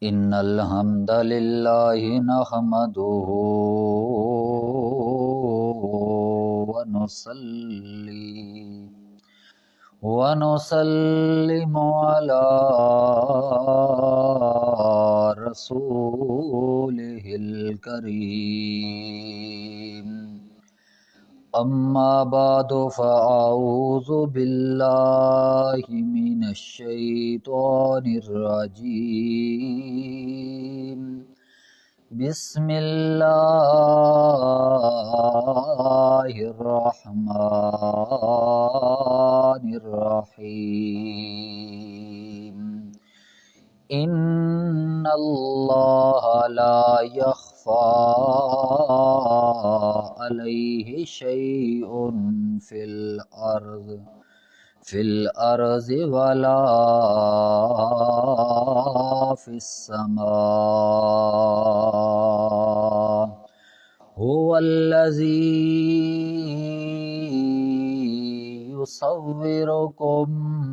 إن الحمد لله نحمده ونسلم على رسوله الكريم أما بعد فأعوذ بالله من الشيطان الرجيم بسم الله الرحمن الرحيم إن الله لا يخفى عليه شيء في الأرض ولا في السماء هو الذي يصوركم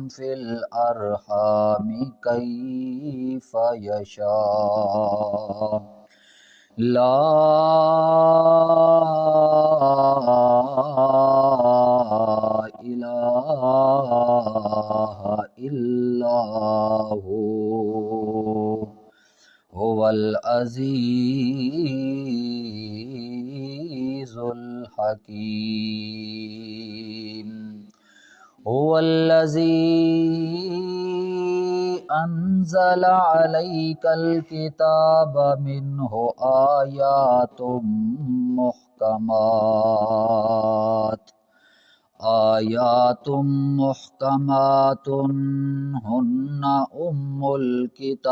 في الأرحام كيف يشاء لا إله إلا هو العزيز الحكيم هو الذي أنزل عليك الكتاب منه آيات محكمات هن أم الكتاب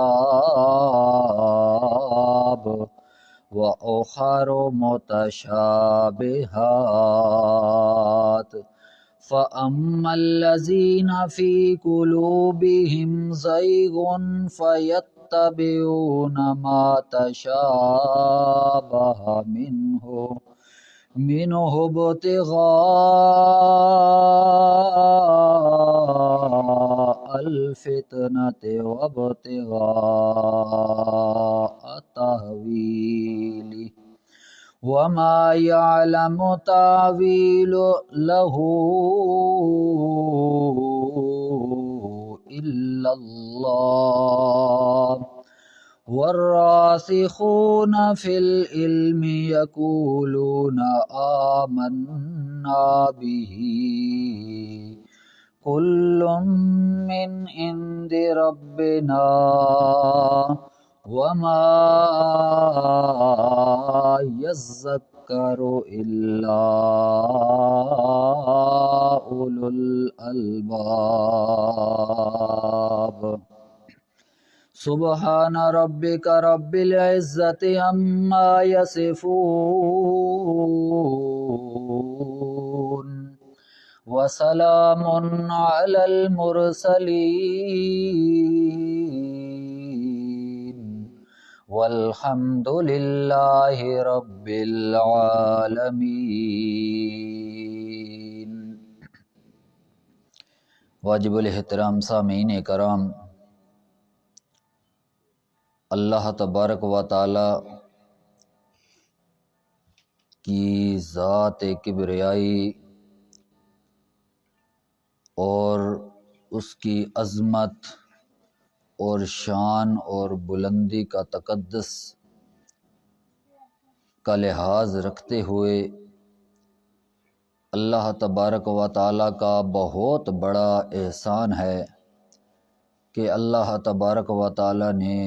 وأخر متشابهات فأما الذين في قلوبهم زيغ فيتبعون ما تشابه منه ابتغاء الفتنة وابتغاء تأويله وما يعلم تأويله إلا الله والراسخون في العلم يقولون آمنا به كل من عند ربنا وما يذكر إلا أولو الألباب سبحان ربك رب العزة عما يصفون وسلام على المرسلين والحمد لله رب العالمين۔ واجب الاحترام سامعین کرام، اللہ تبارک و تعالی کی ذات کبریائی اور اس کی عظمت اور شان اور بلندی کا تقدس کا لحاظ رکھتے ہوئے اللہ تبارک و تعالی کا بہت بڑا احسان ہے کہ اللہ تبارک و تعالی نے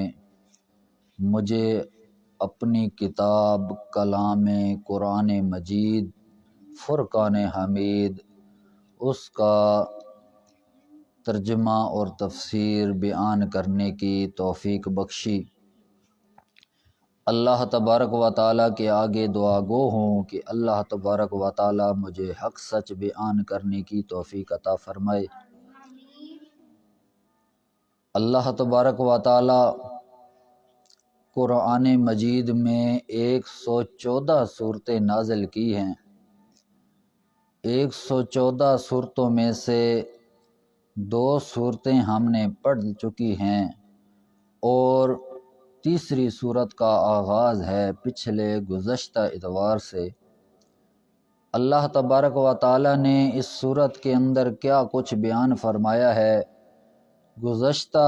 مجھے اپنی کتاب کلام قرآن مجید فرقان حمید اس کا ترجمہ اور تفسیر بیان کرنے کی توفیق بخشی۔ اللہ تبارک و تعالیٰ کے آگے دعا گو ہوں کہ اللہ تبارک و تعالیٰ مجھے حق سچ بیان کرنے کی توفیق عطا فرمائے۔ اللہ تبارک و تعالیٰ قرآن مجید میں 114 صورتیں نازل کی ہیں۔ 114 صورتوں میں سے 2 صورتیں ہم نے پڑھ چکی ہیں اور تیسری صورت کا آغاز ہے۔ پچھلے گزشتہ اتوار سے اللہ تبارک و تعالی نے اس صورت کے اندر کیا کچھ بیان فرمایا ہے، گزشتہ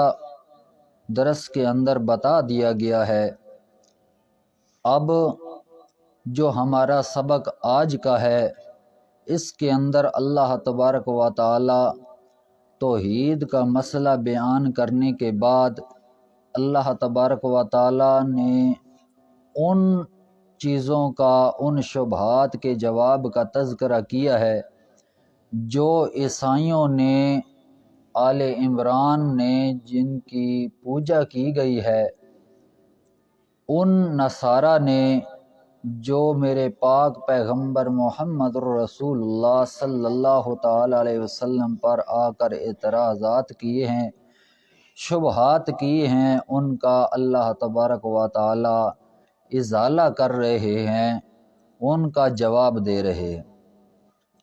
درس کے اندر بتا دیا گیا ہے۔ اب جو ہمارا سبق آج کا ہے، اس کے اندر اللہ تبارک و تعالی توحید کا مسئلہ بیان کرنے کے بعد اللہ تبارک و تعالی نے ان چیزوں کا، ان شبہات کے جواب کا تذکرہ کیا ہے جو عیسائیوں نے، آل عمران نے جن کی پوجا کی گئی ہے، ان نصارہ نے جو میرے پاک پیغمبر محمد رسول اللہ صلی اللہ تعالی علیہ وسلم پر آ کر اعتراضات کیے ہیں، شبہات کیے ہیں، ان کا اللہ تبارک و تعالی ازالہ کر رہے ہیں، ان کا جواب دے رہے ہیں۔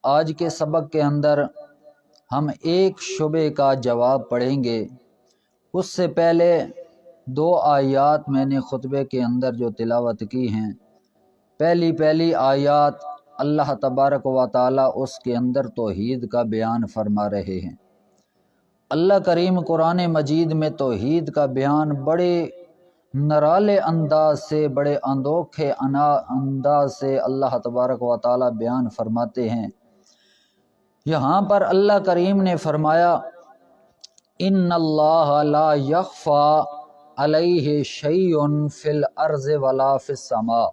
آج کے سبق کے اندر ہم ایک شبے کا جواب پڑھیں گے۔ اس سے پہلے 2 آیات میں نے خطبے کے اندر جو تلاوت کی ہیں، پہلی آیات اللہ تبارک و تعالی اس کے اندر توحید کا بیان فرما رہے ہیں۔ اللہ کریم قرآن مجید میں توحید کا بیان بڑے نرالے انداز سے، بڑے اندوکھے انداز سے اللہ تبارک و تعالی بیان فرماتے ہیں۔ یہاں پر اللہ کریم نے فرمایا، ان اللہ لا یخفی علیہ شیء فی الارض ولا فی السماء،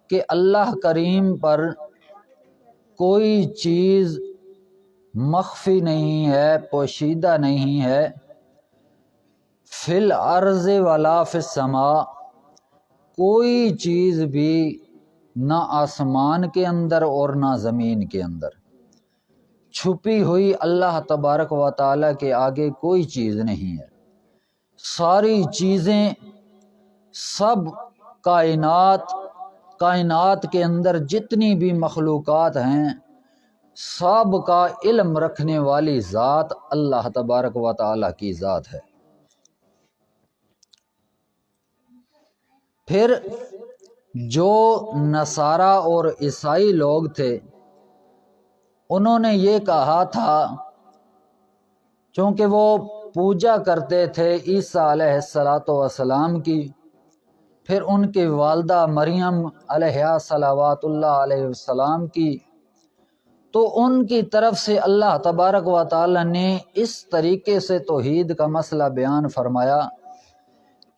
کہ اللہ کریم پر کوئی چیز مخفی نہیں ہے، پوشیدہ نہیں ہے، فی الارض ولا فی السماء، کوئی چیز بھی نہ آسمان کے اندر اور نہ زمین کے اندر چھپی ہوئی اللہ تبارک و تعالی کے آگے کوئی چیز نہیں ہے۔ ساری چیزیں، سب کائنات کے اندر جتنی بھی مخلوقات ہیں، سب کا علم رکھنے والی ذات اللہ تبارک و تعالی کی ذات ہے۔ پھر جو نصارہ اور عیسائی لوگ تھے، انہوں نے یہ کہا تھا، چونکہ وہ پوجا کرتے تھے عیسیٰ علیہ السلام کی، پھر ان کی والدہ مریم علیہ صلوات اللہ علیہ السلام کی، تو ان کی طرف سے اللہ تبارک و تعالی نے اس طریقے سے توحید کا مسئلہ بیان فرمایا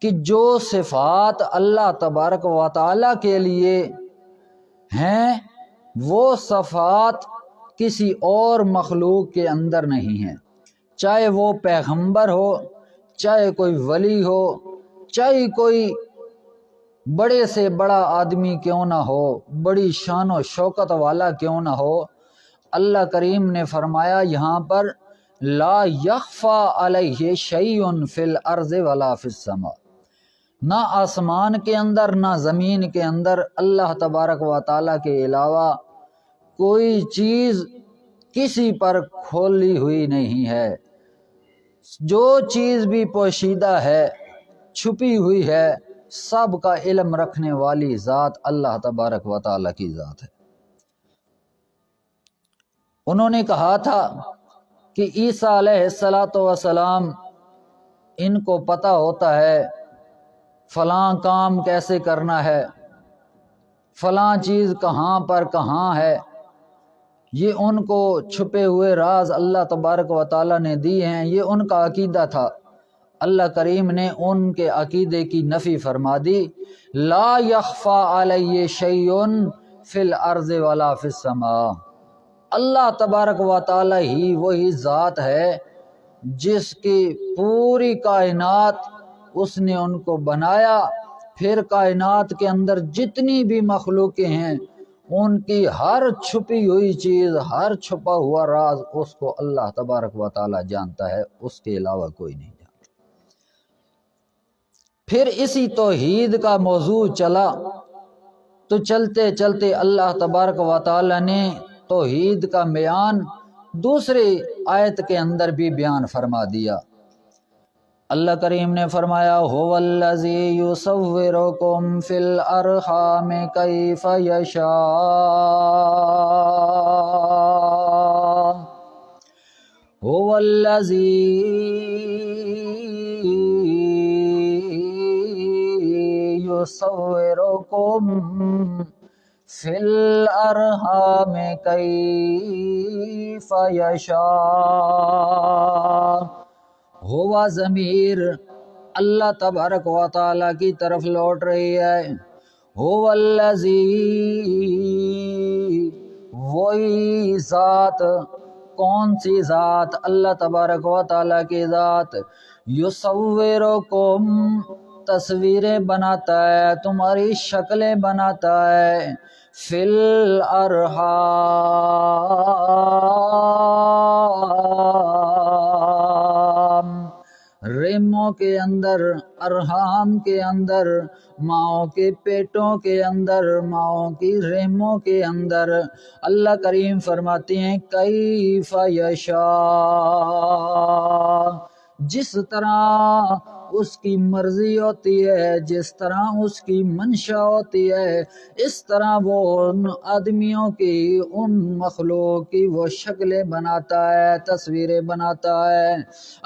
کہ جو صفات اللہ تبارک و تعالی کے لیے ہیں، وہ صفات کسی اور مخلوق کے اندر نہیں ہیں، چاہے وہ پیغمبر ہو، چاہے کوئی ولی ہو، چاہے کوئی بڑے سے بڑا آدمی کیوں نہ ہو، بڑی شان و شوکت والا کیوں نہ ہو۔ اللہ کریم نے فرمایا یہاں پر، لا یخفی علیہ شیء فی الارض ولا فی السماء، نہ آسمان کے اندر نہ زمین کے اندر اللہ تبارک و تعالی کے علاوہ کوئی چیز کسی پر کھولی ہوئی نہیں ہے۔ جو چیز بھی پوشیدہ ہے، چھپی ہوئی ہے، سب کا علم رکھنے والی ذات اللہ تبارک و تعالی کی ذات ہے۔ انہوں نے کہا تھا کہ عیسیٰ علیہ السلام ان کو پتہ ہوتا ہے فلاں کام کیسے کرنا ہے، فلاں چیز کہاں پر کہاں ہے، یہ ان کو چھپے ہوئے راز اللہ تبارک و تعالی نے دی ہیں، یہ ان کا عقیدہ تھا۔ اللہ کریم نے ان کے عقیدے کی نفی فرما دی، لا یخفی علیہ شیء فی الارض ولا فی السماء، اللہ تبارک و تعالی ہی وہی ذات ہے جس کی پوری کائنات اس نے ان کو بنایا، پھر کائنات کے اندر جتنی بھی مخلوقیں ہیں ان کی ہر چھپی ہوئی چیز، ہر چھپا ہوا راز اس کو اللہ تبارک و تعالی جانتا ہے، اس کے علاوہ کوئی نہیں جانتا۔ پھر اسی توحید کا موضوع چلا تو چلتے چلتے اللہ تبارک و تعالی نے توحید کا بیان دوسری آیت کے اندر بھی بیان فرما دیا۔ اللہ کریم نے فرمایا هو الذی یصورکم فی الارحام کیف یشاء هو الذی یصورکم فی الارحام کیف یشاء ہوا ضمیر اللہ تبارک و تعالی کی طرف لوٹ رہی ہے. هو الذی وہی ذات، کون سی ذات؟ اللہ تبارک و تعالی کی ذات. یصورکم تصویریں بناتا ہے، تمہاری شکلیں بناتا ہے. فی الارحام ریموں کے اندر، ارحام کے اندر، ماؤں کے پیٹوں کے اندر، ماؤں کی ریموں کے اندر. اللہ کریم فرماتے ہیں کیف یشاء، جس طرح اس کی مرضی ہوتی ہے، جس طرح اس کی منشا ہوتی ہے، اس طرح وہ ان آدمیوں کی، ان مخلوق کی وہ شکلیں بناتا ہے، تصویریں بناتا ہے.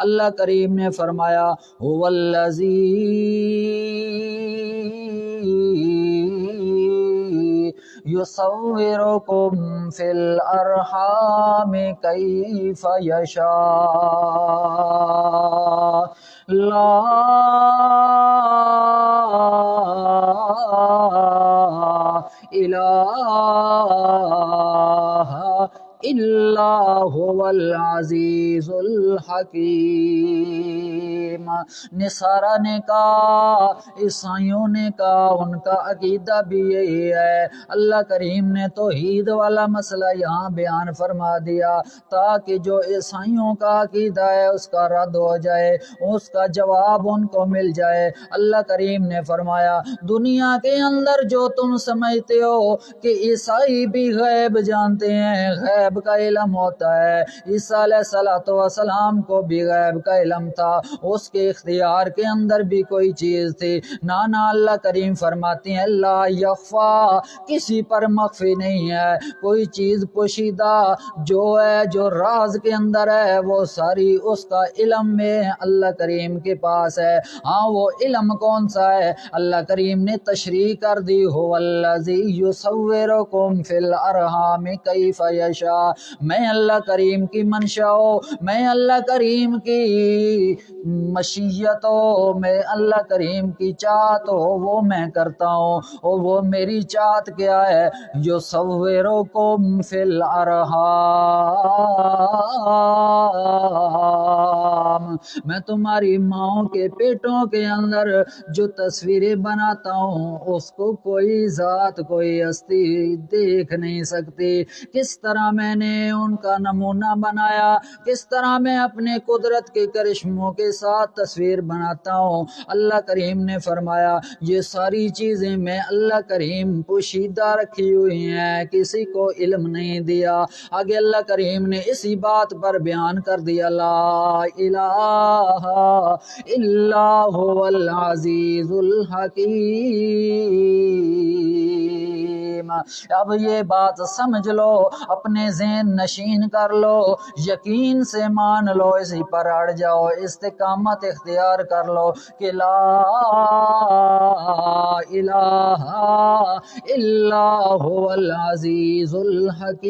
اللہ کریم نے فرمایا هو الذی یصورکم فی الارحام کیف یشاء لا الہ الا هو العزیز الحکیم. نصارہ نے کہا، عیسائیوں نے کہا، ان کا عقیدہ بھی یہی ہے. اللہ کریم نے توحید والا مسئلہ یہاں بیان فرما دیا تاکہ جو عیسائیوں کا عقیدہ ہے اس کا رد ہو جائے، اس کا جواب ان کو مل جائے. اللہ کریم نے فرمایا دنیا کے اندر جو تم سمجھتے ہو کہ عیسائی بھی غیب جانتے ہیں، غیب کا علم ہوتا ہے. عیسیٰ علیہ السلام کو بھی غیب کا علم تھا، اس کے اختیار کے اندر بھی کوئی چیز تھی. نانا اللہ کریم فرماتے ہیں لا یخفا، کسی پر مخفی نہیں ہے کوئی چیز. پوشیدہ جو ہے، جو راز کے اندر ہے، وہ ساری اس کا علم میں اللہ کریم کے پاس ہے. ہاں وہ علم کون سا ہے؟ اللہ کریم نے تشریح کر دی هو الذی یصورکم فی الارحام کیف یشاء. میں اللہ کریم کی منشا ہو، میں اللہ کریم کی مشیت ہو، میں اللہ کریم کی چاہت ہو، وہ میں کرتا ہوں. اور وہ میری چاہت کیا ہے؟ یصورکم فی الارحام، میں تمہاری ماؤں کے پیٹوں کے اندر جو تصویریں بناتا ہوں اس کو کوئی ذات، کوئی ہستی دیکھ نہیں سکتی. کس طرح میں نے ان کا نمونہ بنایا، کس طرح میں اپنے قدرت کے کرشموں کے ساتھ تصویر بناتا ہوں. اللہ کریم نے فرمایا یہ ساری چیزیں میں اللہ کریم پوشیدہ رکھی ہوئی ہیں، کسی کو علم نہیں دیا. آگے اللہ کریم نے اسی بات پر بیان کر دیا لا الہ الا هو العزیز الحکیم. اب یہ بات سمجھ لو، اپنے ذہن نشین کر لو، یقین سے مان لو، اسی پر اڑ جاؤ، استقامت اختیار کر لو کہ لا الہ الا هو العزیز الحکیم،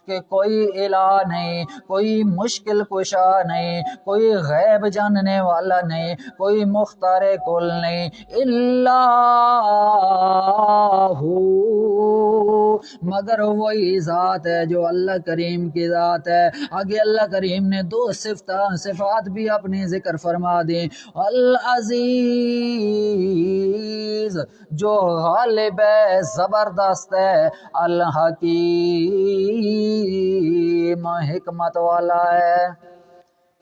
کہ کوئی الہ نہیں، کوئی مشکل کشا نہیں، کوئی غیب جاننے والا نہیں، کوئی مختار کل نہیں، الا ہو، مگر وہی ذات ہے جو اللہ کریم کی ذات ہے. آگے اللہ کریم نے دو صفات بھی اپنی ذکر فرما دی. العزیز جو غالب ہے، زبردست ہے، الحکیم حکمت والا ہے.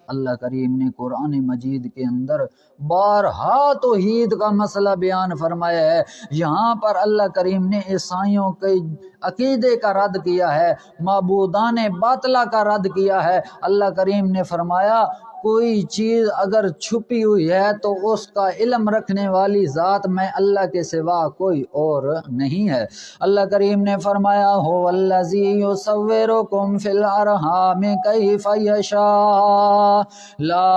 اللہ کریم نے قرآن مجید کے اندر بارہا توحید کا مسئلہ بیان فرمایا ہے. یہاں پر اللہ کریم نے عیسائیوں کے عقیدے کا رد کیا ہے، معبودان باطلہ کا رد کیا ہے۔ اللہ کریم نے فرمایا کوئی چیز اگر چھپی ہوئی ہے تو اس کا علم رکھنے والی ذات میں اللہ کے سوا کوئی اور نہیں ہے۔ اللہ کریم نے فرمایا هو الذی یصورکم فی الارحام کیف یشاء لا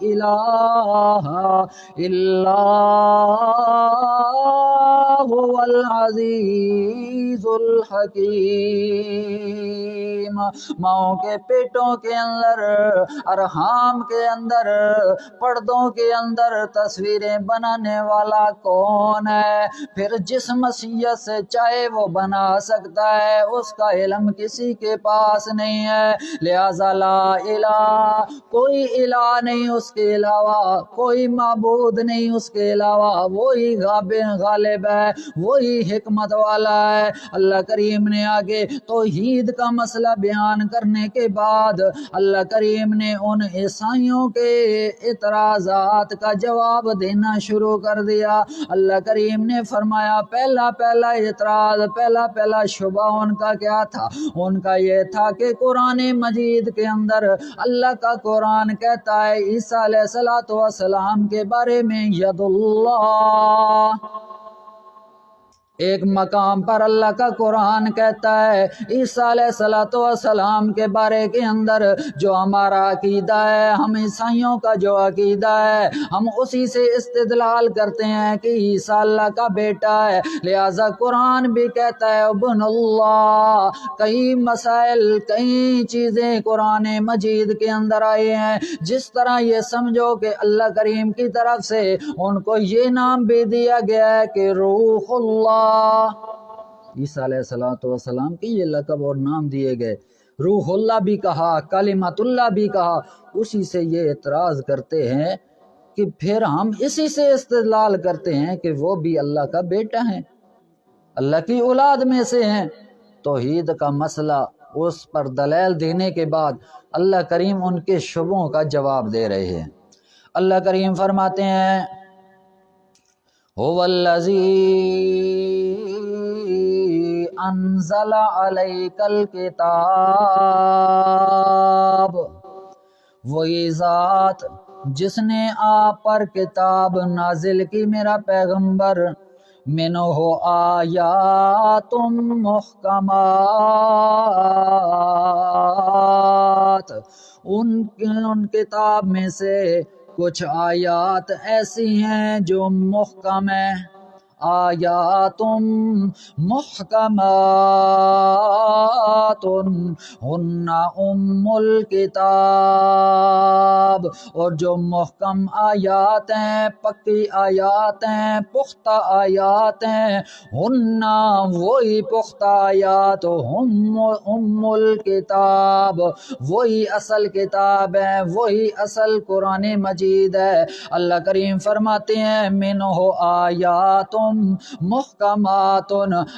الہ الا هو العزیز الحکیم۔ ماؤں کے پیٹوں کے اندر، ارحام کے اندر، پردوں کے اندر تصویریں بنانے والا کون ہے؟ پھر جس مشیت سے چاہے وہ بنا سکتا ہے، اس کا علم کسی کے پاس نہیں ہے۔ لہذا لا الہ، کوئی الہ نہیں اس کے علاوہ، کوئی معبود نہیں اس کے علاوہ، وہی غالب ہے، وہی حکمت والا ہے۔ اللہ کریم نے آگے توحید کا مسئلہ بیان کرنے کے بعد اللہ کریم نے ان عیسائیوں کے اعتراضات کا جواب دینا شروع کر دیا۔ اللہ کریم نے فرمایا پہلا اعتراض، پہلا شبہ ان کا کیا تھا؟ ان کا یہ تھا کہ قرآن مجید کے اندر اللہ کا قرآن کہتا ہے عیسیٰ علیہ السلام کے بارے میں ید اللہ، ایک مقام پر اللہ کا قرآن کہتا ہے عیسیٰ علیہ السلام کے بارے کے اندر جو ہمارا عقیدہ ہے، ہم عیسائیوں کا جو عقیدہ ہے، ہم اسی سے استدلال کرتے ہیں کہ عیسیٰ اللہ کا بیٹا ہے۔ لہذا قرآن بھی کہتا ہے ابن اللہ۔ کئی مسائل، کئی چیزیں قرآن مجید کے اندر آئے ہیں، جس طرح یہ سمجھو کہ اللہ کریم کی طرف سے ان کو یہ نام بھی دیا گیا ہے کہ روح اللہ، عیسیٰ علیہ السلام کی یہ لقب اور نام دیے گئے، روح اللہ بھی کہا، کلمت اللہ بھی کہا۔ اسی سے یہ اعتراض کرتے ہیں کہ پھر ہم اسی سے استدلال کرتے ہیں کہ وہ بھی اللہ کا بیٹا ہے، اللہ کی اولاد میں سے ہیں۔ توحید کا مسئلہ اس پر دلیل دینے کے بعد اللہ کریم ان کے شبہوں کا جواب دے رہے ہیں۔ اللہ کریم فرماتے ہیں هو الذی انزل علیک الکتاب، وہی ذات جس نے آپ پر کتاب نازل کی میرا پیغمبر، منہ آیات محکمات، ان کتاب میں سے کچھ آیات ایسی ہیں جو محکم ہیں، آیات محکمات ہن ام الکتاب، اور جو محکم آیات ہیں، پکی آیات ہیں، پختہ آیات ہیں، ہن وہی پختہ آیات، ام الکتاب وہی اصل کتاب ہے، وہی اصل قرآن مجید ہے۔ اللہ کریم فرماتے ہیں منہ آیات محکمات،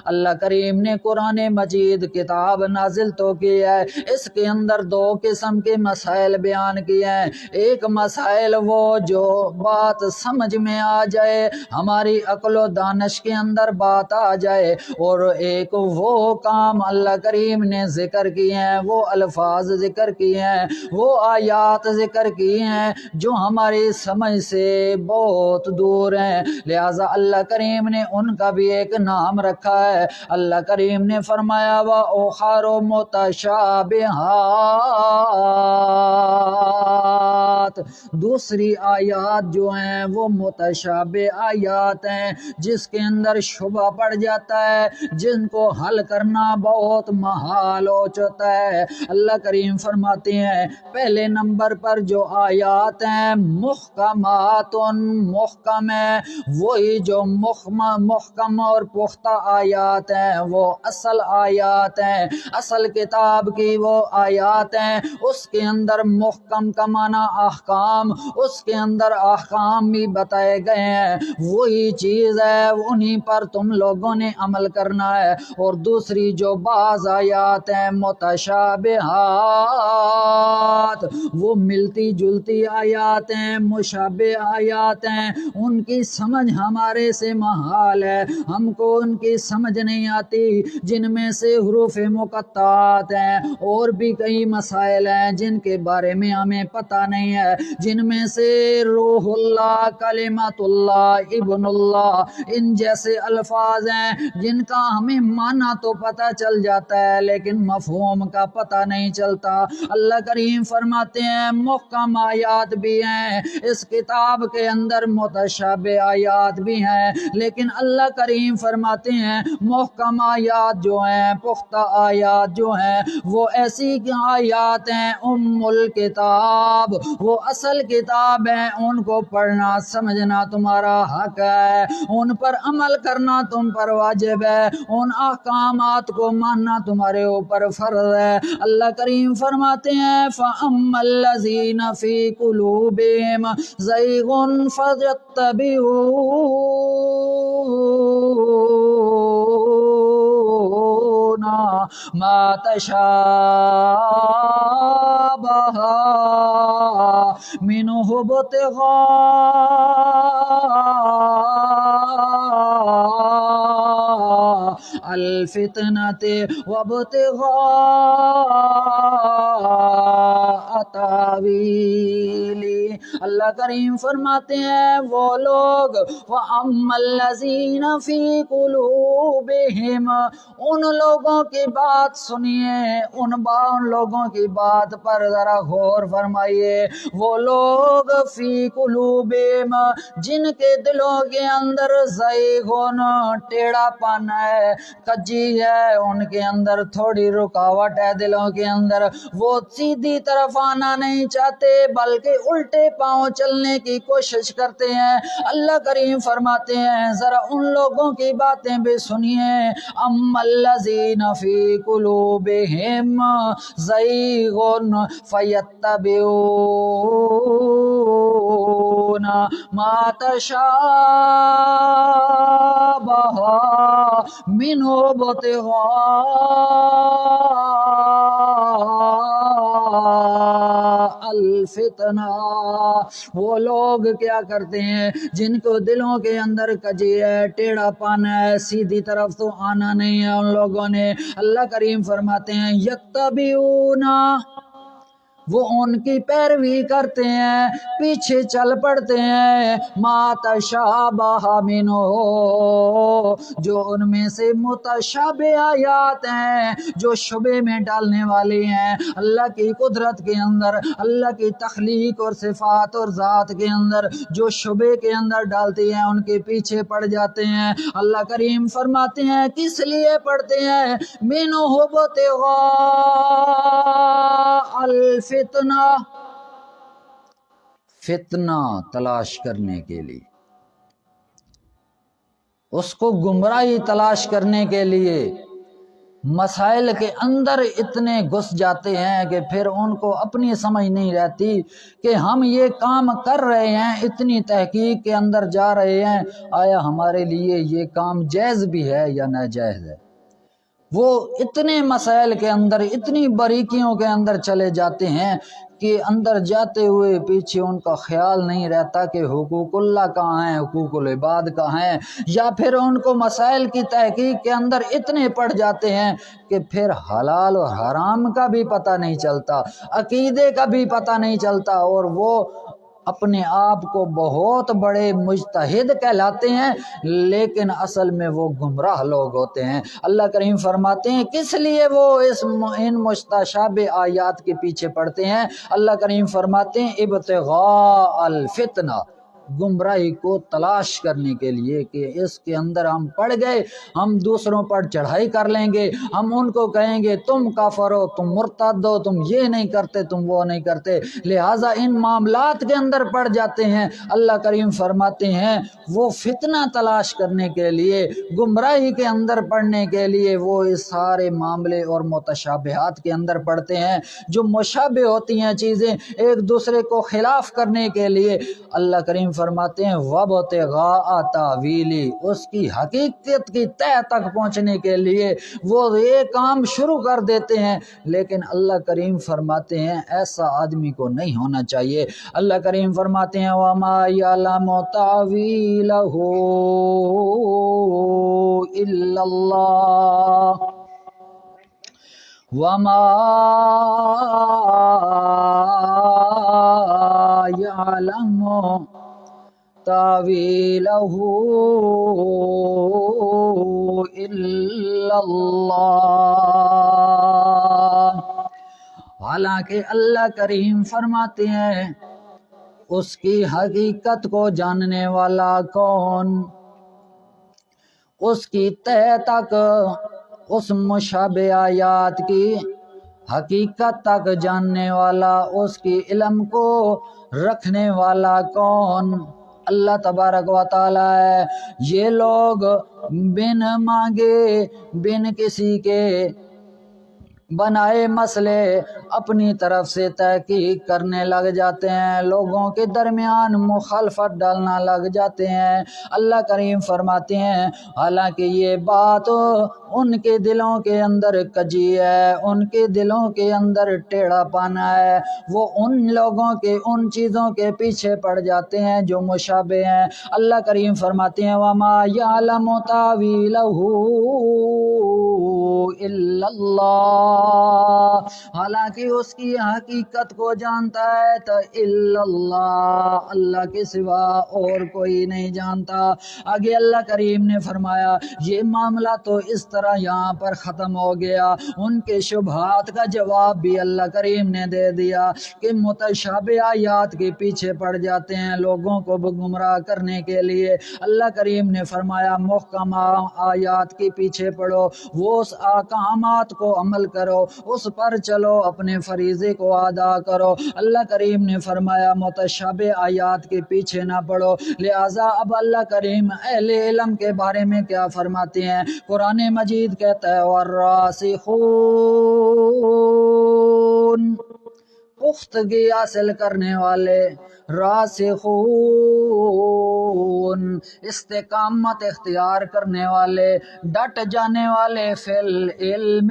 اللہ کریم نے قرآن مجید کتاب نازل تو کی ہے، اس کے اندر دو قسم کے مسائل بیان کیے ہیں۔ ایک مسائل وہ جو بات سمجھ میں آ جائے، ہماری عقل و دانش کے اندر بات آ جائے، اور ایک وہ کام اللہ کریم نے ذکر کیے ہیں، وہ الفاظ ذکر کیے ہیں، وہ آیات ذکر کیے ہیں جو ہماری سمجھ سے بہت دور ہیں۔ لہذا اللہ کریم نے ان کا بھی ایک نام رکھا ہے۔ اللہ کریم نے فرمایا وَأُخَرُ مُتَشَابِهَاتٌ، دوسری آیات جو ہیں وہ متشابہ آیات ہیں، جس کے اندر شبہ پڑ جاتا ہے، جن کو حل کرنا بہت محال ہو جاتا ہے۔ اللہ کریم فرماتے ہیں پہلے نمبر پر جو آیات ہیں محکمات، محکم ہے، وہی جو محکم اور پختہ آیات ہیں، وہ اصل آیات ہیں، اصل کتاب کی وہ آیات ہیں۔ اس کے اندر محکم کا معنی احکام، اس کے اندر احکام بھی بتائے گئے ہیں، وہی چیز ہے، انہی پر تم لوگوں نے عمل کرنا ہے۔ اور دوسری جو بعض آیات ہیں متشابہات، وہ ملتی جلتی آیات ہیں، مشابہ آیات ہیں، ان کی سمجھ ہمارے سے محال ہے، ہم کو ان کی سمجھ نہیں آتی، جن میں سے حروف مقطعات ہیں، اور بھی کئی مسائل ہیں جن کے بارے میں ہمیں پتہ نہیں ہے، جن میں سے روح اللہ، کلمت اللہ، ابن اللہ، ان جیسے الفاظ ہیں جن کا ہمیں معنی تو پتہ چل جاتا ہے لیکن مفہوم کا پتہ نہیں چلتا۔ اللہ کریم فرماتے ہیں محکم آیات بھی ہیں اس کتاب کے اندر، متشابہ آیات بھی ہیں، لیکن اللہ کریم فرماتے ہیں محکم آیات جو ہیں، پختہ آیات جو ہیں، وہ ایسی آیات ہیں ام الکتاب، وہ اصل کتاب ہیں، ان کو پڑھنا سمجھنا تمہارا حق ہے، ان پر عمل کرنا تم پر واجب ہے، ان احکامات کو ماننا تمہارے اوپر فرض ہے۔ اللہ کریم فرماتے ہیں فَأَمَّا الَّذِينَ فِي قُلُوبِهِمْ زَيْغٌ فَيَتَّبِعُونَ مَا تَشَابَهَ مِنْهُ ابْتِغَاءَ الفتنة وابتغاء تاویلی۔ اللہ کریم فرماتے ہیں وہ لوگ وَأَمَّا الَّذِينَ فِي قُلُوبِهِمْ، ان لوگوں کی بات سنیے، ان لوگوں کی بات پر ذرا غور فرمائیے، وہ لوگ فی قلوبہم، جن کے دلوں کے اندر زیغن، ٹیڑھا پن ہے، کجی ہے، ان کے اندر تھوڑی رکاوٹ ہے دلوں کے اندر، وہ سیدھی طرف آنا نہیں چاہتے بلکہ الٹے پاؤں چلنے کی کوشش کرتے ہیں۔ اللہ کریم فرماتے ہیں ذرا ان لوگوں کی باتیں بھی سنیے، اما الذین فی قلوبہم زیغن فیتبعون ما تشابہ منہ ابتغاء الفتنہ، وہ لوگ کیا کرتے ہیں جن کو دلوں کے اندر کجی ہے، ٹیڑھا پن ہے، سیدھی طرف تو آنا نہیں ہے ان لوگوں نے۔ اللہ کریم فرماتے ہیں یتبعون، وہ ان کی پیروی کرتے ہیں، پیچھے چل پڑتے ہیں، ما تشابہ منہ، جو ان میں سے متشابہ آیات ہیں، جو شبے میں ڈالنے والی ہیں، اللہ کی قدرت کے اندر، اللہ کی تخلیق اور صفات اور ذات کے اندر جو شبے کے اندر ڈالتی ہیں ان کے پیچھے پڑ جاتے ہیں۔ اللہ کریم فرماتے ہیں کس لیے پڑھتے ہیں؟ منہ ابتغاء الفتنہ، فتنہ تلاش کرنے کے لیے، اس کو گمراہی تلاش کرنے کے لیے مسائل کے اندر اتنے گھس جاتے ہیں کہ پھر ان کو اپنی سمجھ نہیں رہتی کہ ہم یہ کام کر رہے ہیں، اتنی تحقیق کے اندر جا رہے ہیں، آیا ہمارے لیے یہ کام جائز بھی ہے یا ناجائز ہے۔ وہ اتنے مسائل کے اندر، اتنی باریکیوں کے اندر چلے جاتے ہیں کہ اندر جاتے ہوئے پیچھے ان کا خیال نہیں رہتا کہ حقوق اللہ کہاں ہیں، حقوق العباد کہاں ہیں، یا پھر ان کو مسائل کی تحقیق کے اندر اتنے پڑ جاتے ہیں کہ پھر حلال و حرام کا بھی پتہ نہیں چلتا، عقیدے کا بھی پتہ نہیں چلتا، اور وہ اپنے آپ کو بہت بڑے مجتہد کہلاتے ہیں لیکن اصل میں وہ گمراہ لوگ ہوتے ہیں۔ اللہ کریم فرماتے ہیں کس لیے وہ ان متشابہ آیات کے پیچھے پڑتے ہیں؟ اللہ کریم فرماتے ہیں ابتغاء الفتنہ، گمراہی کو تلاش کرنے کے لیے کہ اس کے اندر ہم پڑ گئے، ہم دوسروں پر چڑھائی کر لیں گے، ہم ان کو کہیں گے تم کافر ہو، تم مرتد ہو، تم یہ نہیں کرتے، تم وہ نہیں کرتے، لہٰذا ان معاملات کے اندر پڑ جاتے ہیں۔ اللہ کریم فرماتے ہیں وہ فتنہ تلاش کرنے کے لیے، گمراہی کے اندر پڑنے کے لیے وہ اس سارے معاملے اور متشابہات کے اندر پڑتے ہیں۔ جو مشابہ ہوتی ہیں چیزیں ایک دوسرے کو خلاف کرنے کے لیے، اللہ کریم فرماتے ہیں وَابْتِغَاءَ تَأْوِيلِهِ، اس کی حقیقت کی تہ تک پہنچنے کے لیے وہ یہ کام شروع کر دیتے ہیں، لیکن اللہ کریم فرماتے ہیں ایسا آدمی کو نہیں ہونا چاہیے۔ اللہ کریم فرماتے ہیں وَمَا يَعْلَمُ تَأْوِيلَهُ إِلَّا اللَّهُ وَمَا يَعْلَمُ تَأْوِيلَهُ إِلَّا اللَّهُ، حالانکہ اللہ کریم فرماتے ہیں اس کی حقیقت کو جاننے والا کون، اس کی تہ تک، اس مشابہ آیات کی حقیقت تک جاننے والا، اس کی علم کو رکھنے والا کون؟ اللہ تبارک و تعالی ہے۔ یہ لوگ بن مانگے، بن کسی کے بنائے مسئلے اپنی طرف سے تحقیق کرنے لگ جاتے ہیں، لوگوں کے درمیان مخالفت ڈالنا لگ جاتے ہیں۔ اللہ کریم فرماتے ہیں حالانکہ یہ بات ان کے دلوں کے اندر کجی ہے، ان کے دلوں کے اندر ٹیڑھا پانا ہے، وہ ان لوگوں کے ان چیزوں کے پیچھے پڑ جاتے ہیں جو مشابہ ہیں۔ اللہ کریم فرماتے ہیں وَمَا يَعْلَمُ تَأْوِيلَهُ إِلَّا اللَّهُ، حالانکہ اس کی حقیقت کو جانتا ہے تو الا اللہ، اللہ کے سوا اور کوئی نہیں جانتا۔ آگے اللہ کریم نے فرمایا یہ معاملہ تو اس طرح یہاں پر ختم ہو گیا، ان کے شبہات کا جواب بھی اللہ کریم نے دے دیا کہ متشابہ آیات کے پیچھے پڑ جاتے ہیں لوگوں کو گمراہ کرنے کے لیے۔ اللہ کریم نے فرمایا محکم آیات کے پیچھے پڑو، وہ اس احکامات کو عمل کرو، اس پر چلو، اپنے فریضے کو ادا کرو۔ اللہ کریم نے فرمایا متشابہ آیات کے پیچھے نہ پڑو، لہٰذا اب اللہ کریم اہل علم کے بارے میں کیا فرماتے ہیں؟ قرآن مجید کہتا ہے وَالرَّاسِخُونَ، پختگی حاصل کرنے والے، راسخون استقامت اختیار کرنے والے، ڈٹ جانے والے فی العلم،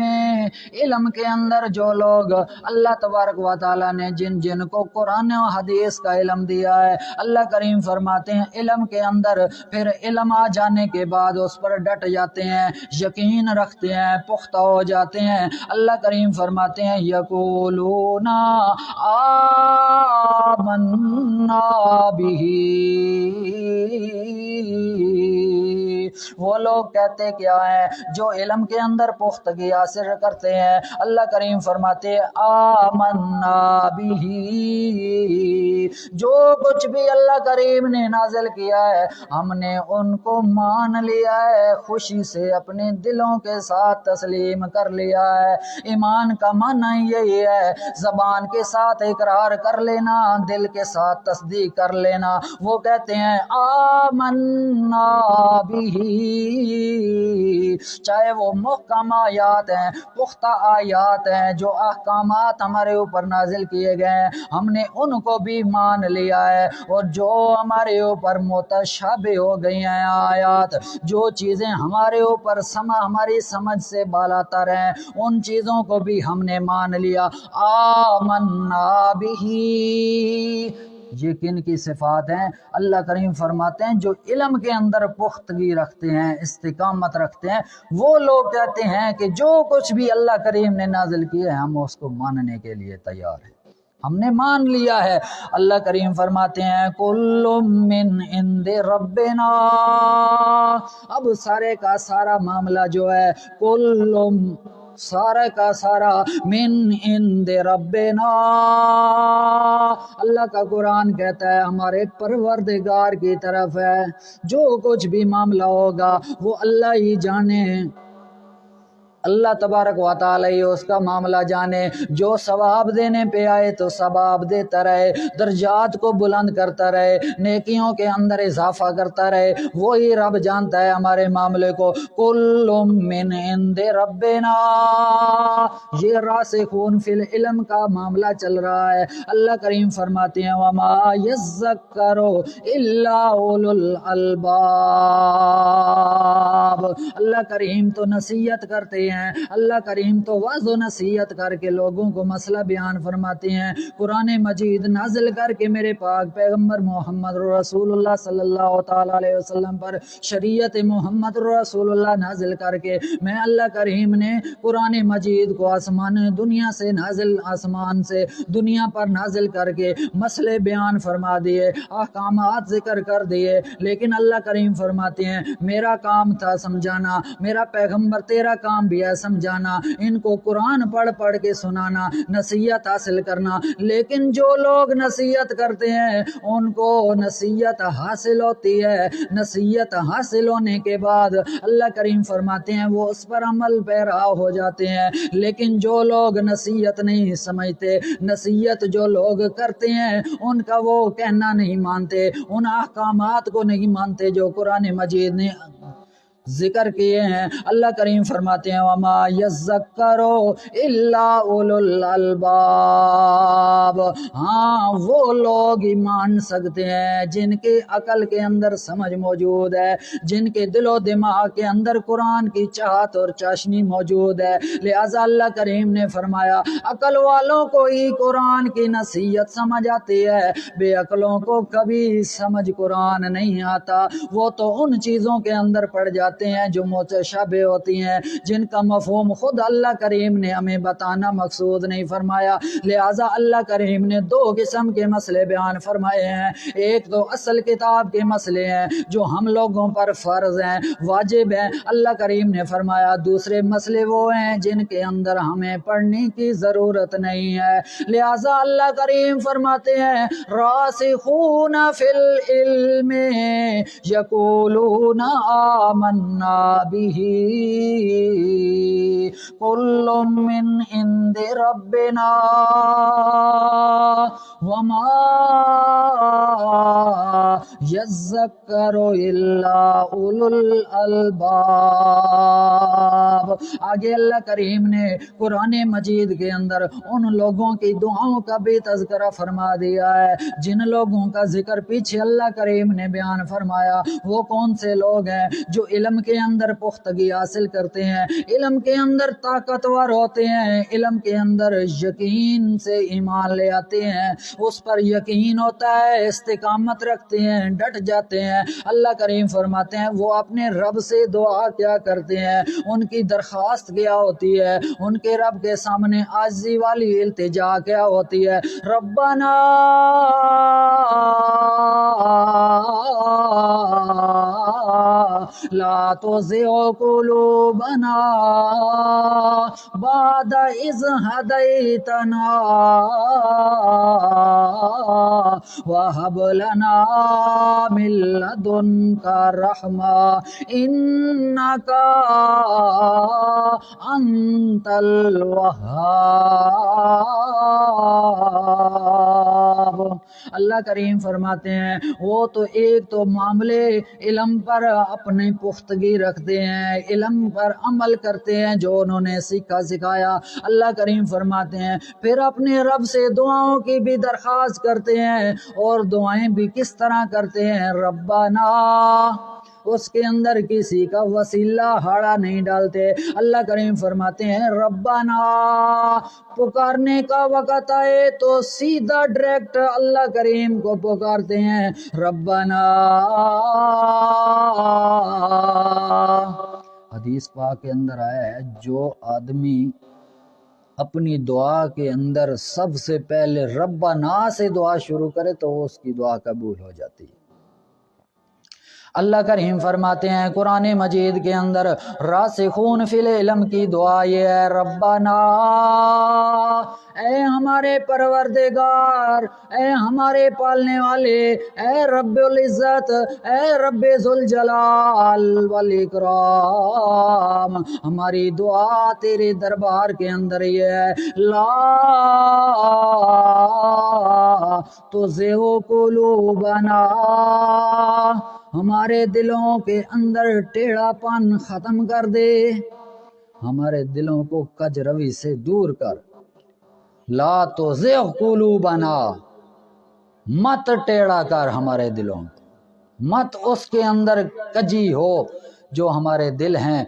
علم کے اندر جو لوگ، اللہ تبارک و تعالیٰ نے جن جن کو قرآن و حدیث کا علم دیا ہے، اللہ کریم فرماتے ہیں علم کے اندر پھر علم آ جانے کے بعد اس پر ڈٹ جاتے ہیں، یقین رکھتے ہیں، پختہ ہو جاتے ہیں۔ اللہ کریم فرماتے ہیں یقولون آمنا بہ، وہ لوگ کہتے کیا ہیں جو علم کے اندر پختگی حاصل کرتے ہیں، اللہ کریم فرماتے ہیں آمنا بہ، جو کچھ بھی اللہ کریم نے نازل کیا ہے ہم نے ان کو مان لیا ہے، خوشی سے اپنے دلوں کے ساتھ تسلیم کر لیا ہے۔ ایمان کا معنی یہی ہے زبان کے ساتھ اقرار کر لینا، دل کے ساتھ تصدیق کر لینا۔ وہ کہتے ہیں آمنا بہ، چاہے وہ محکم آیات ہیں، پختہ آیات ہیں، جو احکامات ہمارے اوپر نازل کیے گئے ہیں ہم نے ان کو بھی مان لیا ہے، اور جو ہمارے اوپر متشابہ ہو گئی ہیں آیات، جو چیزیں ہمارے اوپر ہماری سمجھ سے بالاتر ہیں، ان چیزوں کو بھی ہم نے مان لیا۔ آمنا بہ، یہ کن کی صفات ہیں؟ اللہ کریم فرماتے ہیں جو علم کے اندر پختگی رکھتے ہیں، استقامت رکھتے ہیں، وہ لوگ کہتے ہیں کہ جو کچھ بھی اللہ کریم نے نازل کیا ہے ہم اس کو ماننے کے لیے تیار ہیں، ہم نے مان لیا ہے۔ اللہ کریم فرماتے ہیں کل من عند ربنا، اب سارے کا سارا معاملہ جو ہے کل سارا کا سارا من عند ربنا، اللہ کا قرآن کہتا ہے ہمارے پروردگار کی طرف ہے، جو کچھ بھی معاملہ ہوگا وہ اللہ ہی جانے، اللہ تبارک و تعالی اس کا معاملہ جانے، جو ثواب دینے پہ آئے تو ثواب دیتا رہے، درجات کو بلند کرتا رہے، نیکیوں کے اندر اضافہ کرتا رہے، وہی رب جانتا ہے ہمارے معاملے کو۔ کل من عند ربنا، یہ راسخون فی العلم کا معاملہ چل رہا ہے۔ اللہ کریم فرماتے ہیں وما یذکر الا اولو الالباب، اللہ کریم تو نصیحت کرتے ہیں، اللہ کریم تو واضح نصیحت کر کے لوگوں کو مسئلہ بیان فرماتے ہیں، قرآن مجید نازل کر کے میرے پاک پیغمبر محمد رسول اللہ صلی اللہ تعالی علیہ وسلم پر شریعت محمد رسول اللہ نازل کر کے میں اللہ کریم نے قرآن مجید کو آسمان سے دنیا پر نازل کر کے مسئلے بیان فرما دیے، احکامات ذکر کر دیے، لیکن اللہ کریم فرماتے ہیں میرا کام تھا سمجھانا، میرا پیغمبر تیرا کام بھی ہے سمجھانا، ان کو قرآن پڑھ پڑھ کے سنانا، نصیحت حاصل کرنا، لیکن جو لوگ نصیحت کرتے ہیں ان کو نصیحت حاصل ہوتی ہے، نصیحت حاصل ہونے کے بعد اللہ کریم فرماتے ہیں وہ اس پر عمل پیرا ہو جاتے ہیں، لیکن جو لوگ نصیحت نہیں سمجھتے، نصیحت جو لوگ کرتے ہیں ان کا وہ کہنا نہیں مانتے، ان احکامات کو نہیں مانتے جو قرآن مجید نے ذکر کیے ہیں، اللہ کریم فرماتے ہیں وما یذکر الا اولو الالباب، ہاں وہ لوگ ہی مان سکتے ہیں جن کے عقل کے اندر سمجھ موجود ہے، جن کے دل و دماغ کے اندر قرآن کی چاہت اور چاشنی موجود ہے، لہذا اللہ کریم نے فرمایا عقل والوں کو ہی قرآن کی نصیحت سمجھ آتی ہے، بے عقلوں کو کبھی سمجھ قرآن نہیں آتا، وہ تو ان چیزوں کے اندر پڑ جاتے ہیں جو متشابہ ہوتی ہیں، جن کا مفہوم خود اللہ کریم نے ہمیں بتانا مقصود نہیں فرمایا، لہذا اللہ کریم نے دو قسم کے مسئلے بیان فرمائے ہیں، ایک تو اصل کتاب کے مسئلے ہیں جو ہم لوگوں پر فرض ہیں، واجب ہیں، اللہ کریم نے فرمایا دوسرے مسئلے وہ ہیں جن کے اندر ہمیں پڑھنے کی ضرورت نہیں ہے، لہذا اللہ کریم فرماتے ہیں راسخون فی العلم یقولون آمنا به کل من عند ربنا وما یذکر الا اولو الالباب۔ آگے اللہ کریم نے قرآن مجید کے اندر ان لوگوں کی دعاؤں کا بھی تذکرہ فرما دیا ہے، جن لوگوں کا ذکر پیچھے اللہ کریم نے بیان فرمایا، وہ کون سے لوگ ہیں جو علم کے اندر پختگی حاصل کرتے ہیں، علم کے اندر طاقتور ہوتے ہیں، علم کے اندر یقین سے ایمان لے آتے ہیں، اس پر یقین ہوتا ہے، استقامت رکھتے ہیں، ڈٹ جاتے ہیں، اللہ کریم فرماتے ہیں وہ اپنے رب سے دعا کیا کرتے ہیں، ان کی درخواست کیا ہوتی ہے، ان کے رب کے سامنے عاجزی والی التجا کیا ہوتی ہے، ربنا لا تزغ قلوبنا بعد إذ هديتنا وهب لنا من لدنك رحمة إنك أنت الوهاب۔ اللہ کریم فرماتے ہیں وہ تو ایک تو معاملے علم پر اپنی پختگی رکھتے ہیں، علم پر عمل کرتے ہیں جو انہوں نے سیکھا سکھایا، اللہ کریم فرماتے ہیں پھر اپنے رب سے دعاؤں کی بھی درخواست کرتے ہیں، اور دعائیں بھی کس طرح کرتے ہیں، ربنا، اس کے اندر کسی کا وسیلہ ہاڑا نہیں ڈالتے، اللہ کریم فرماتے ہیں ربنا، پکارنے کا وقت آئے تو سیدھا ڈائریکٹ اللہ کریم کو پکارتے ہیں ربنا۔ حدیث پاک کے اندر آیا ہے جو آدمی اپنی دعا کے اندر سب سے پہلے ربنا سے دعا شروع کرے تو اس کی دعا قبول ہو جاتی ہے۔ اللہ کریم فرماتے ہیں قرآن مجید کے اندر راسخون فی العلم کی دعا یہ ہے، ربنا، اے ہمارے پروردگار، اے ہمارے پالنے والے، اے رب العزت، اے رب ذوالجلال والاکرام، ہماری دعا تیرے دربار کے اندر یہ ہے، لا تزغ قلوبنا، ہمارے دلوں کے اندر ٹیڑھا پن ختم کر دے، ہمارے دلوں کو کج روی سے دور کر، لا تزغ قلوبنا، مت ٹیڑھا کر ہمارے دلوں کو، مت اس کے اندر کجی ہو جو ہمارے دل ہیں۔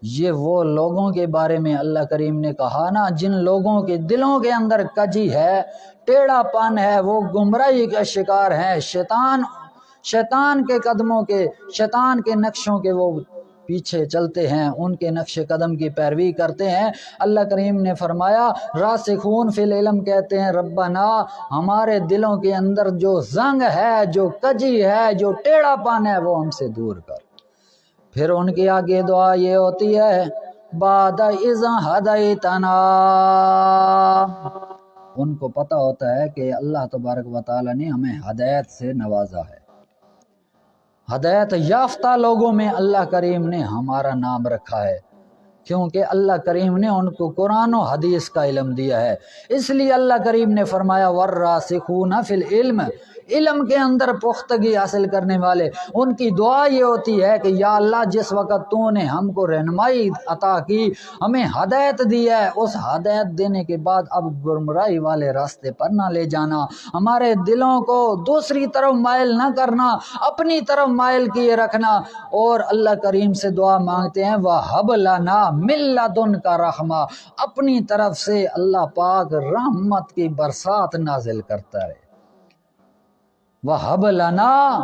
یہ وہ لوگوں کے بارے میں اللہ کریم نے کہا نا، جن لوگوں کے دلوں کے اندر کجی ہے، ٹیڑھا پن ہے، وہ گمراہی کا شکار ہیں، شیطان کے قدموں کے، شیطان کے نقشوں کے وہ پیچھے چلتے ہیں، ان کے نقش قدم کی پیروی کرتے ہیں۔ اللہ کریم نے فرمایا، راسخون فی العلم کہتے ہیں، ربنا، ہمارے دلوں کے اندر جو زنگ ہے، جو کجی ہے، جو ٹیڑھا پن ہے، وہ ہم سے دور کر۔ پھر ان کی آگے دعا یہ ہوتی ہے، بعد اذ ہدیتنا، ان کو پتہ ہوتا ہے کہ اللہ تبارک و تعالی نے ہمیں ہدایت سے نوازا ہے، ہدایت یافتہ لوگوں میں اللہ کریم نے ہمارا نام رکھا ہے، کیونکہ اللہ کریم نے ان کو قرآن و حدیث کا علم دیا ہے۔ اس لیے اللہ کریم نے فرمایا، والراسخون فی العلم، علم کے اندر پختگی حاصل کرنے والے، ان کی دعا یہ ہوتی ہے کہ یا اللہ، جس وقت تو نے ہم کو رہنمائی عطا کی، ہمیں ہدایت دی ہے، اس ہدایت دینے کے بعد اب گمراہی والے راستے پر نہ لے جانا، ہمارے دلوں کو دوسری طرف مائل نہ کرنا، اپنی طرف مائل کیے رکھنا۔ اور اللہ کریم سے دعا مانگتے ہیں، وَهَبْ لَنَا مِن لَّدُنْكَ رَحْمَةً، اپنی طرف سے اللہ پاک رحمت کی برسات نازل کرتا ہے، وَهَبْ لَنَا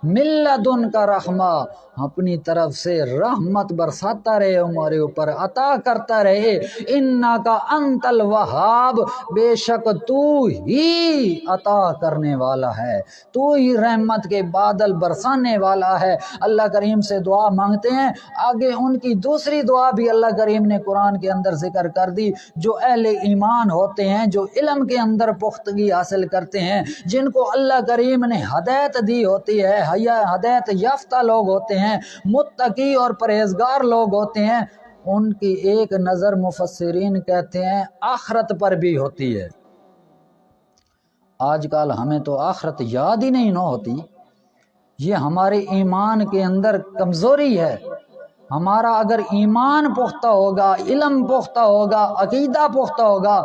مِن لَّدُنْكَ رَحْمَةً، اپنی طرف سے رحمت برساتا رہے، ہمارے اوپر عطا کرتا رہے، اِنَّكَ أَنْتَ الْوَهَّابُ، بے شک تو ہی عطا کرنے والا ہے، تو ہی رحمت کے بادل برسانے والا ہے۔ اللہ کریم سے دعا مانگتے ہیں۔ آگے ان کی دوسری دعا بھی اللہ کریم نے قرآن کے اندر ذکر کر دی، جو اہل ایمان ہوتے ہیں، جو علم کے اندر پختگی حاصل کرتے ہیں، جن کو اللہ کریم نے ہدایت دی ہوتی ہے، ہدایت یافتہ لوگ ہوتے ہیں، متقی اور پرہیزگار لوگ ہوتے ہیں، ان کی ایک نظر مفسرین کہتے ہیں آخرت پر بھی ہوتی ہے۔ آج کل ہمیں تو آخرت یاد ہی نہیں نہ ہوتی، یہ ہمارے ایمان کے اندر کمزوری ہے۔ ہمارا اگر ایمان پختہ ہوگا، علم پختہ ہوگا، عقیدہ پختہ ہوگا،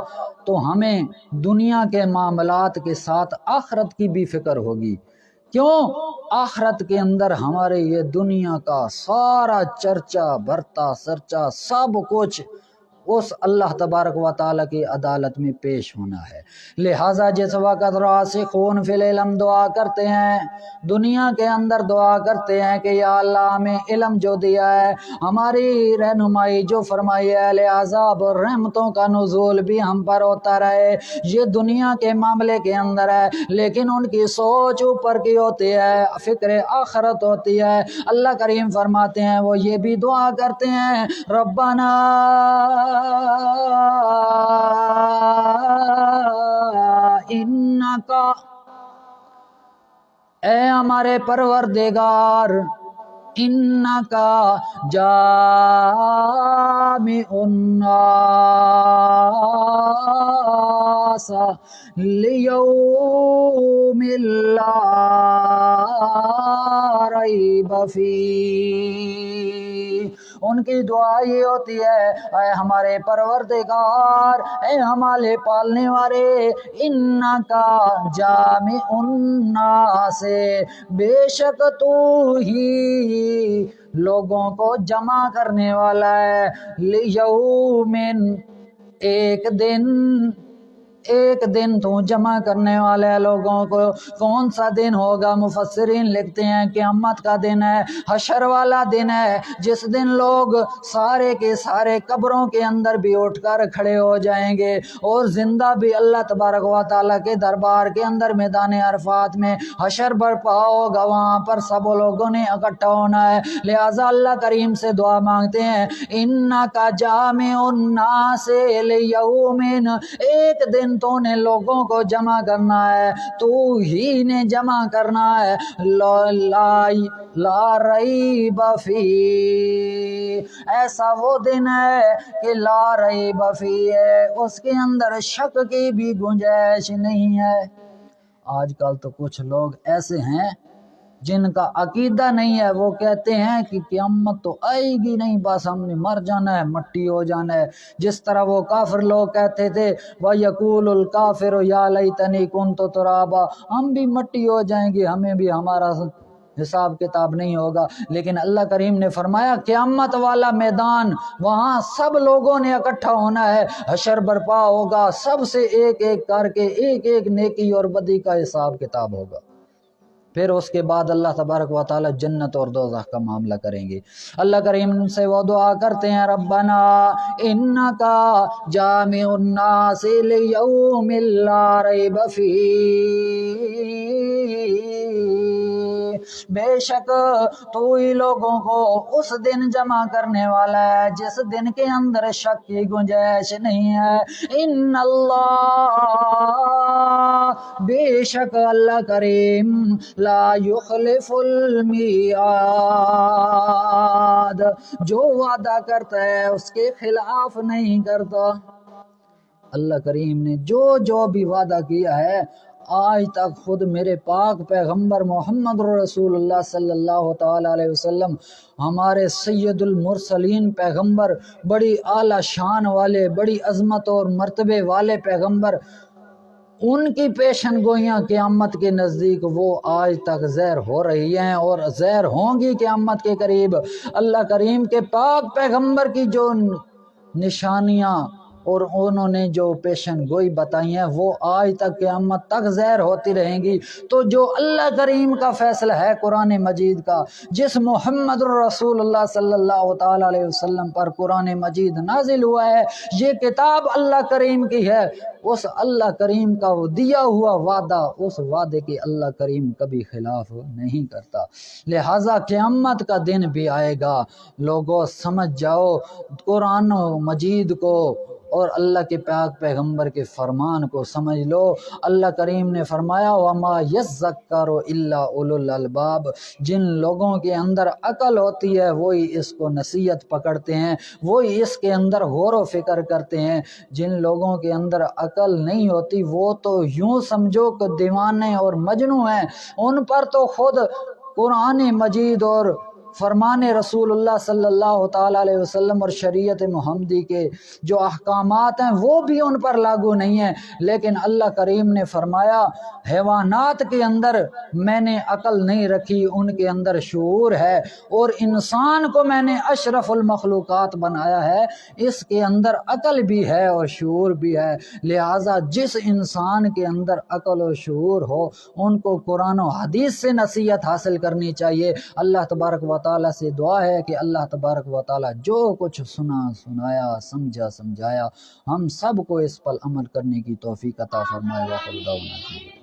تو ہمیں دنیا کے معاملات کے ساتھ آخرت کی بھی فکر ہوگی۔ کیوں؟ آخرت کے اندر ہمارے یہ دنیا کا سارا چرچا برتا سرچا سب کچھ اس اللہ تبارک و تعالیٰ کی عدالت میں پیش ہونا ہے۔ لہٰذا جس وقت راسخون فی العلم دعا کرتے ہیں، دنیا کے اندر دعا کرتے ہیں کہ یا اللہ، ہمیں علم جو دیا ہے، ہماری رہنمائی جو فرمائی ہے، لہٰذا رحمتوں کا نزول بھی ہم پر ہوتا رہے، یہ دنیا کے معاملے کے اندر ہے، لیکن ان کی سوچ اوپر کی ہوتی ہے، فکر آخرت ہوتی ہے۔ اللہ کریم فرماتے ہیں، وہ یہ بھی دعا کرتے ہیں، ربنا انکا، اے ہمارے پروردگار، انکا جامع الناس لیوم لا ریب فیہ، ان کی دعا یہ ہوتی ہے، اے ہمارے پروردگار، اے ہمارے پالنے والے، انکا جامع الناس، بے شک تو ہی لوگوں کو جمع کرنے والا ہے، لیومن، ایک دن، ایک دن تو جمع کرنے والے لوگوں کو کون سا دن ہوگا؟ مفسرین لکھتے ہیں قیامت کا دن ہے، حشر والا دن ہے، جس دن لوگ سارے کے سارے قبروں کے اندر بھی اٹھ کر کھڑے ہو جائیں گے اور زندہ بھی اللہ تبارک و تعالیٰ کے دربار کے اندر میدان عرفات میں حشر برپا ہوگا، وہاں پر سب لوگوں نے اکٹھا ہونا ہے۔ لہٰذا اللہ کریم سے دعا مانگتے ہیں انکا جامع الناس لیوم، ایک دن تو نے لوگوں کو جمع کرنا ہے، تو ہی نے جمع کرنا ہے، لا ریب فی، ایسا وہ دن ہے کہ لا ریب فی ہے، اس کے اندر شک کی بھی گنجائش نہیں ہے۔ آج کل تو کچھ لوگ ایسے ہیں جن کا عقیدہ نہیں ہے، وہ کہتے ہیں کہ قیامت تو آئے گی نہیں، بس ہم نے مر جانا ہے، مٹی ہو جانا ہے۔ جس طرح وہ کافر لوگ کہتے تھے وَيَقُولُ الْكَافِرُ يَا لَيْتَنِي كُنْتُ تُرَابًا، ہم بھی مٹی ہو جائیں گے، ہمیں بھی ہمارا حساب کتاب نہیں ہوگا۔ لیکن اللہ کریم نے فرمایا قیامت والا میدان، وہاں سب لوگوں نے اکٹھا ہونا ہے، حشر برپا ہوگا، سب سے ایک ایک کر کے ایک ایک نیکی اور بدی کا حساب کتاب ہوگا۔ پھر اس کے بعد اللہ تبارک و تعالی جنت اور دوزخ کا معاملہ کریں گے۔ اللہ کریم سے وہ دعا کرتے ہیں ربنا انکا جامع الناس لیوم لا ریب فیہ، بے شک تو ہی لوگوں کو اس دن جمع کرنے والا ہے جس دن کے اندر شک کی گنجائش نہیں ہے۔ ان اللہ، بے شک اللہ کریم لا یخلف المیعاد، جو وعدہ کرتا ہے اس کے خلاف نہیں کرتا۔ اللہ کریم نے جو بھی وعدہ کیا ہے آج تک خود میرے پاک پیغمبر محمد رسول اللہ صلی اللہ تعالی علیہ وسلم، ہمارے سید المرسلین پیغمبر، بڑی اعلیٰ شان والے، بڑی عظمت اور مرتبے والے پیغمبر، ان کی پیشن گوئیاں قیامت کے نزدیک وہ آج تک ظاہر ہو رہی ہیں اور ظاہر ہوں گی قیامت کے قریب۔ اللہ کریم کے پاک پیغمبر کی جو نشانیاں اور انہوں نے جو پیشن گوئی بتائی ہیں وہ آج تک قیامت تک ظاہر ہوتی رہیں گی۔ تو جو اللہ کریم کا فیصلہ ہے قرآن مجید کا، جس محمد رسول اللہ صلی اللہ تعالی علیہ وسلم پر قرآن مجید نازل ہوا ہے، یہ کتاب اللہ کریم کی ہے، اس اللہ کریم کا وہ دیا ہوا وعدہ، اس وعدے کے اللہ کریم کبھی خلاف نہیں کرتا۔ لہٰذا قیامت کا دن بھی آئے گا، لوگوں سمجھ جاؤ قرآن مجید کو اور اللہ کے پاک پیغمبر کے فرمان کو سمجھ لو۔ اللہ کریم نے فرمایا وَمَا يَذَّكَّرُ إِلَّا أُولُو الْأَلْبَابِ، جن لوگوں کے اندر عقل ہوتی ہے وہی اس کو نصیحت پکڑتے ہیں، وہی اس کے اندر غور و فکر کرتے ہیں۔ جن لوگوں کے اندر عقل نہیں ہوتی وہ تو یوں سمجھو کہ دیوانے اور مجنوں ہیں، ان پر تو خود قرآن مجید اور فرمان رسول اللہ صلی اللہ تعالی علیہ وسلم اور شریعت محمدی کے جو احکامات ہیں وہ بھی ان پر لاگو نہیں ہیں۔ لیکن اللہ کریم نے فرمایا حیوانات کے اندر میں نے عقل نہیں رکھی، ان کے اندر شعور ہے، اور انسان کو میں نے اشرف المخلوقات بنایا ہے، اس کے اندر عقل بھی ہے اور شعور بھی ہے۔ لہٰذا جس انسان کے اندر عقل و شعور ہو ان کو قرآن و حدیث سے نصیحت حاصل کرنی چاہیے۔ اللہ تبارک و تعالیٰ سے دعا ہے کہ اللہ تبارک و تعالیٰ جو کچھ سنایا سمجھایا ہم سب کو اس پر عمل کرنے کی توفیق عطا فرمائے۔